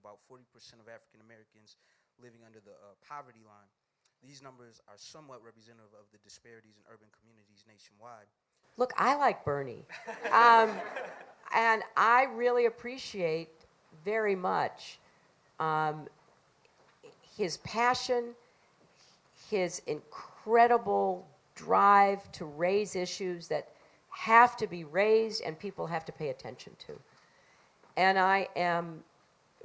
about 40% of African Americans living under the poverty line. These numbers are somewhat representative of the disparities in urban communities nationwide. Look, I like Bernie. And I really appreciate very much his passion, his incredible drive to raise issues that have to be raised and people have to pay attention to. And I am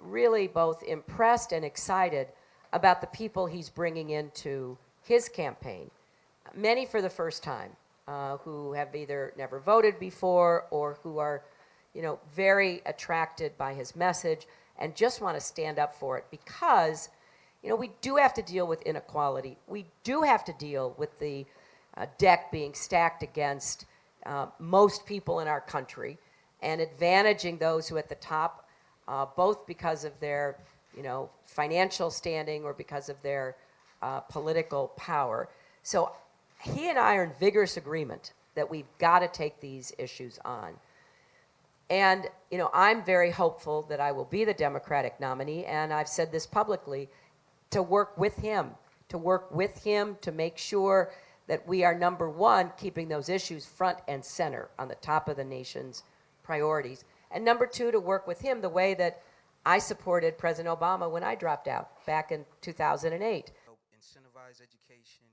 really both impressed and excited about the people he's bringing into his campaign, many for the first time, who have either never voted before or who are, very attracted by his message and just want to stand up for it because, we do have to deal with inequality. We do have to deal with the deck being stacked against most people in our country and advantaging those who are at the top, both because of their financial standing or because of their political power. So he and I are in vigorous agreement that we've got to take these issues on. And, I'm very hopeful that I will be the Democratic nominee, and I've said this publicly, to work with him to make sure that we are, number one, keeping those issues front and center on the top of the nation's priorities. And number two, to work with him the way that I supported President Obama when I dropped out back in 2008. Help incentivize education,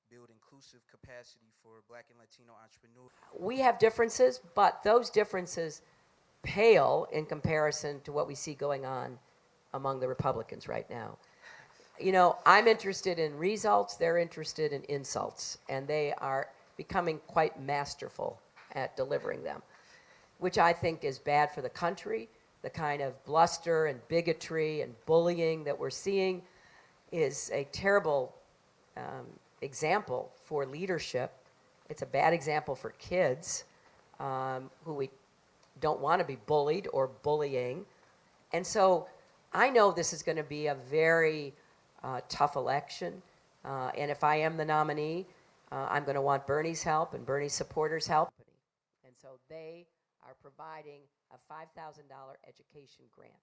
build inclusive capacity for Black and Latino entrepreneurs. We have differences, but those differences pale in comparison to what we see going on among the Republicans right now. I'm interested in results, they're interested in insults, and they are becoming quite masterful at delivering them, which I think is bad for the country. The kind of bluster and bigotry and bullying that we're seeing is a terrible example for leadership. It's a bad example for kids who we don't want to be bullied or bullying. And so I know this is going to be a very tough election. And if I am the nominee, I'm going to want Bernie's help and Bernie's supporters' help. And so they are providing a $5,000 education grant.